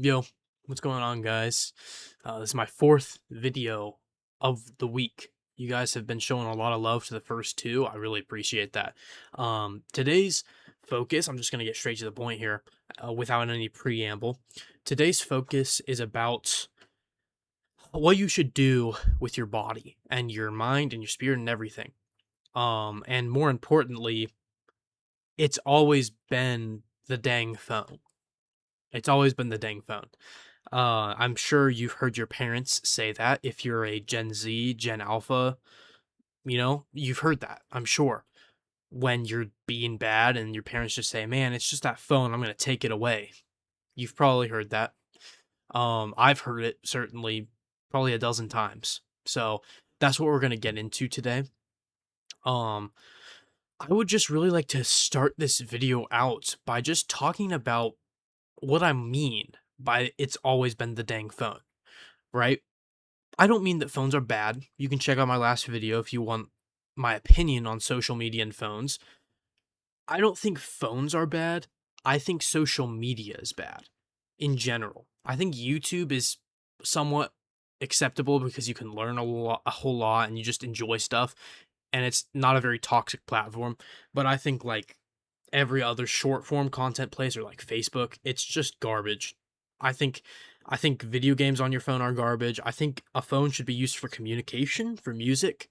Yo, what's going on, guys? This is my fourth video of the week. You guys have been showing a lot of love to the first two. I really appreciate that. Today's focus, I'm just going to get straight to the point here without any preamble. Today's focus is about what you should do with your body and your mind and your spirit and everything. And more importantly, it's always been the dang phone. It's always been the dang phone. I'm sure you've heard your parents say that. If you're a Gen Z, Gen Alpha, you've heard that, I'm sure. When you're being bad and your parents just say, man, it's just that phone, I'm going to take it away. You've probably heard that. I've heard it certainly probably a dozen times. So that's what we're going to get into today. Um, I would just really like to start this video out by just talking about what I mean by it's always been the dang phone, right? I don't mean that phones are bad. You can check out my last video if you want my opinion on social media and phones. I don't think phones are bad. I think social media is bad in general. I think YouTube is somewhat acceptable because you can learn a whole lot, and you just enjoy stuff, and it's not a very toxic platform. But I think like every other short form content place or like Facebook, it's just garbage. I think I think video games on your phone are garbage. I think a phone should be used for communication, for music,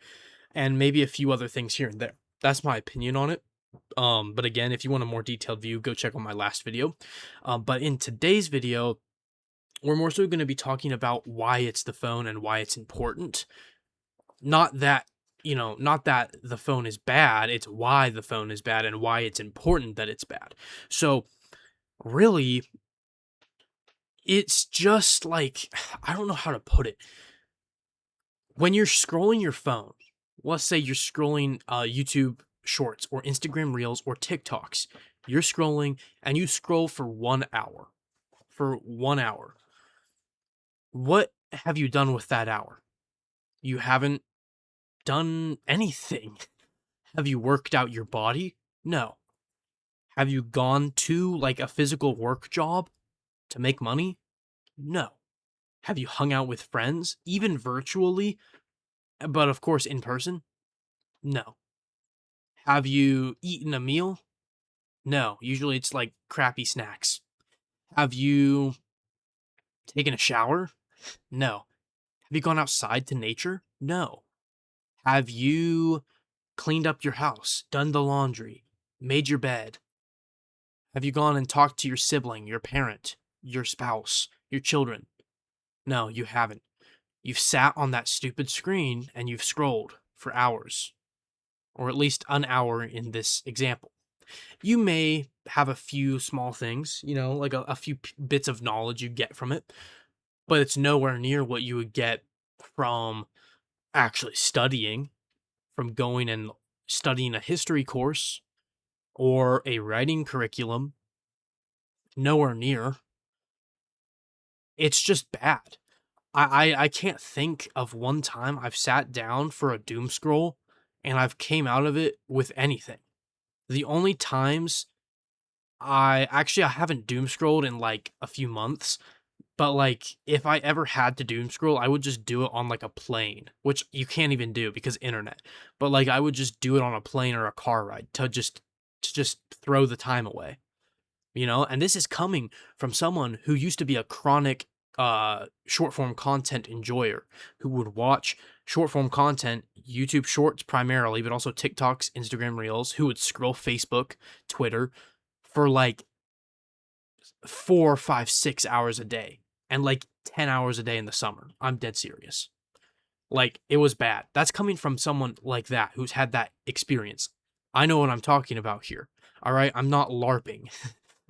and maybe a few other things here and there. That's my opinion on it. But again, if you want a more detailed view, go check out my last video. But in today's video, we're more so going to be talking about why it's the phone and why it's important. Not that, not that the phone is bad, it's why the phone is bad and why it's important that it's bad. So, really, it's just like, I don't know how to put it. When you're scrolling your phone, let's say you're scrolling YouTube Shorts or Instagram Reels or TikToks, you're scrolling and you scroll for 1 hour. For 1 hour. What have you done with that hour? You haven't done anything. Have you worked out your body? No. Have you gone to like a physical work job to make money? No. Have you hung out with friends, even virtually, but of course in person? No. Have you eaten a meal? No. Usually it's like crappy snacks. Have you taken a shower? No. Have you gone outside to nature? No. Have you cleaned up your house, done the laundry, made your bed? Have you gone and talked to your sibling, your parent, your spouse, your children? No, you haven't. You've sat on that stupid screen and you've scrolled for hours, or at least an hour in this example. You may have a few small things, like a few bits of knowledge you get from it, but it's nowhere near what you would get from actually studying, from going and studying a history course or a writing curriculum. Nowhere near. It's just bad. I can't think of one time I've sat down for a doom scroll and I've came out of it with anything. The only times I haven't doom scrolled in like a few months, but like if I ever had to doom scroll, I would just do it on like a plane, which you can't even do because internet. But like I would just do it on a plane or a car ride to just throw the time away. And this is coming from someone who used to be a chronic short form content enjoyer, who would watch short form content, YouTube shorts primarily, but also TikToks, Instagram Reels, who would scroll Facebook, Twitter for like 4, 5, 6 hours a day, and like 10 hours a day in the summer. I'm dead serious. Like, it was bad. That's coming from someone like that who's had that experience. I know what I'm talking about here. All right, I'm not LARPing.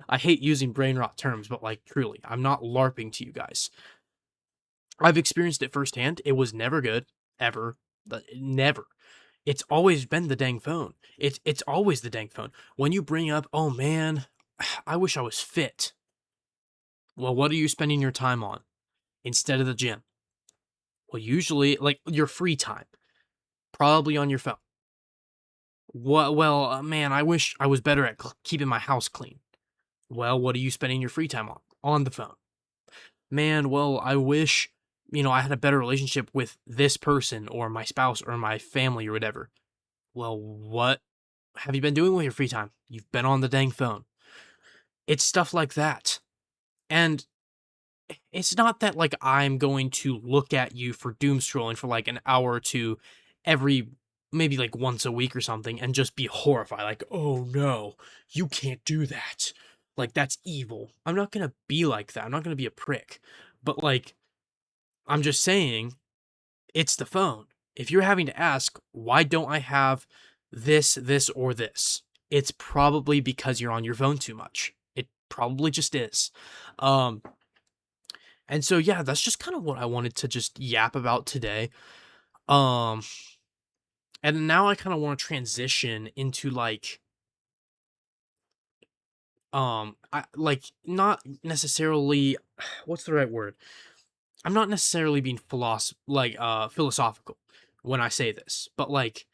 I hate using brain rot terms, but like truly, I'm not LARPing to you guys. I've experienced it firsthand. It was never good, ever, but never. It's always been the dang phone. It's always the dang phone. When you bring up, oh man, I wish I was fit. Well, what are you spending your time on instead of the gym? Well, usually like your free time, probably on your phone. What? Well, man, I wish I was better at keeping my house clean. Well, what are you spending your free time on? On the phone. man, well, I wish, I had a better relationship with this person or my spouse or my family or whatever. Well, what have you been doing with your free time? You've been on the dang phone. It's stuff like that. And it's not that like I'm going to look at you for doom scrolling for like an hour or two every maybe like once a week or something and just be horrified like, "Oh no, you can't do that." Like that's evil. I'm not going to be like that. I'm not going to be a prick. But like I'm just saying it's the phone. If you're having to ask, "Why don't I have this or this?" It's probably because you're on your phone too much. It probably just is. Um and so yeah, that's just kind of what I wanted to just yap about today. Um and now I kind of want to transition into like I like not necessarily what's the right word? I'm not necessarily being philosophical when I say this, but like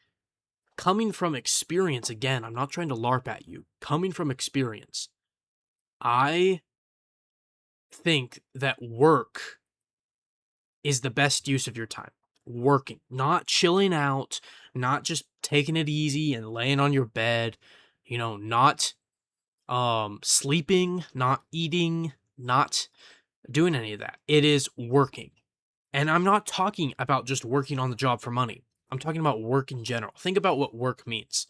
coming from experience again, I'm not trying to larp at you. Coming from experience, I think that work is the best use of your time. Working, not chilling out, not just taking it easy and laying on your bed, not sleeping, not eating, not doing any of that. It is working. And I'm not talking about just working on the job for money. I'm talking about work in general. Think about what work means.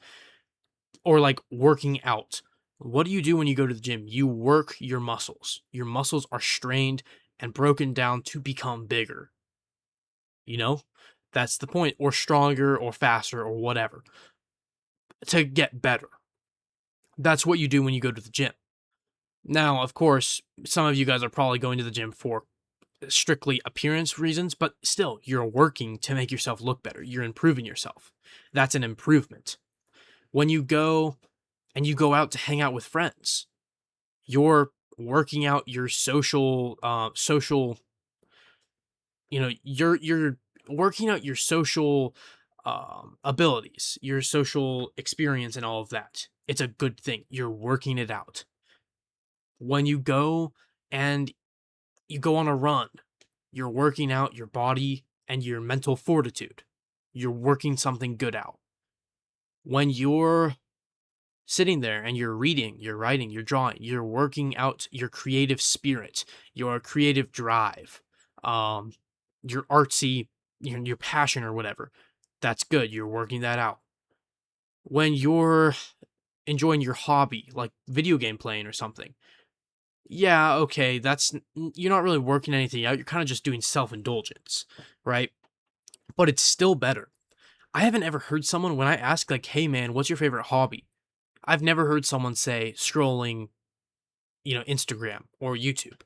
Or like working out. What do you do when you go to the gym? You work your muscles. Your muscles are strained and broken down to become bigger. You know? That's the point. Or stronger or faster or whatever. To get better. That's what you do when you go to the gym. Now, of course, some of you guys are probably going to the gym for strictly appearance reasons, but still, you're working to make yourself look better. You're improving yourself. That's an improvement. When you go and you go out to hang out with friends, you're working out your social you're working out your social abilities, your social experience and all of that. It's a good thing. You're working it out. When and you go on a run, you're working out your body and your mental fortitude. You're working something good out. When you're sitting there and you're reading, you're writing, you're drawing, you're working out your creative spirit, your creative drive, um, your artsy, your passion or whatever. That's good. You're working that out. When you're enjoying your hobby, like video game playing or something, yeah, okay, you're not really working anything out. You're kind of just doing self indulgence, right? But it's still better. I haven't ever heard someone when I ask, like, hey man, what's your favorite hobby? I've never heard someone say scrolling, Instagram or YouTube.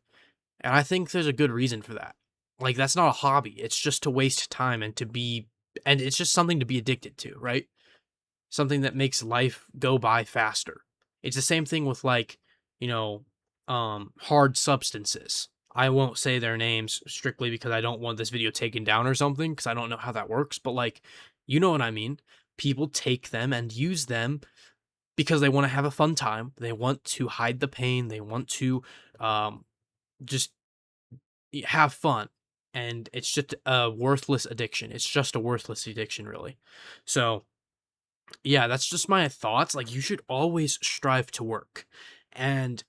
And I think there's a good reason for that. Like, that's not a hobby. It's just to waste time and it's just something to be addicted to, right? Something that makes life go by faster. It's the same thing with like, you know, hard substances. I won't say their names strictly because I don't want this video taken down or something because I don't know how that works, but like, you know what I mean? People take them and use them because they want to have a fun time. They want to hide the pain. They want to um, just have fun. And it's just a worthless addiction. It's just a worthless addiction, really. So, yeah, that's just my thoughts. Like, you should always strive to work. And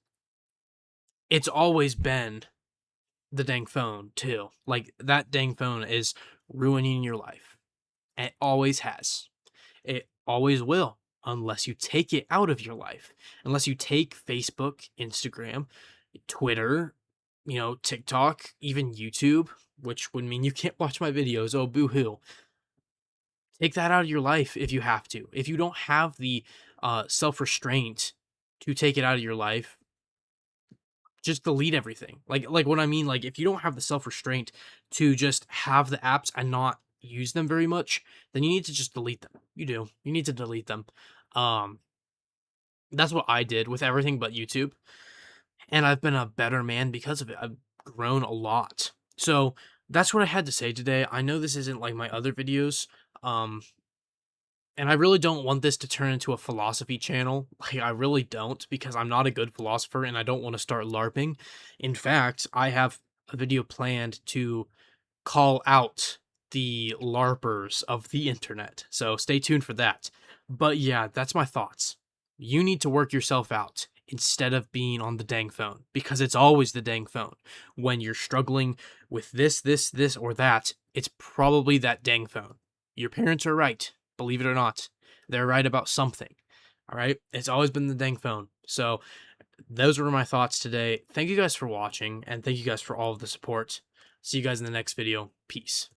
it's always been the dang phone, too. Like, that dang phone is ruining your life. And it always has. It always will, unless you take it out of your life. Unless you take Facebook, Instagram, Twitter, TikTok, even YouTube, which would mean you can't watch my videos. Oh, boo hoo. Take that out of your life if you have to. If you don't have the self restraint to take it out of your life, just delete everything. Like what I mean, like if you don't have the self restraint to just have the apps and not use them very much, then you need to just delete them. You do. You need to delete them. Um, that's what I did with everything but YouTube, and I've been a better man because of it. I've grown a lot. So that's what I had to say today. I know this isn't like my other videos. Um, and I really don't want this to turn into a philosophy channel. Like, I really don't, because I'm not a good philosopher and I don't want to start LARPing. In fact, I have a video planned to call out the LARPers of the internet. So stay tuned for that. But yeah, that's my thoughts. You need to work yourself out instead of being on the dang phone, because it's always the dang phone. When you're struggling with this, or that, it's probably that dang phone. Your parents are right, believe it or not. They're right about something. All right? It's always been the dang phone. So those were my thoughts today. Thank you guys for watching, and thank you guys for all of the support. See you guys in the next video. Peace.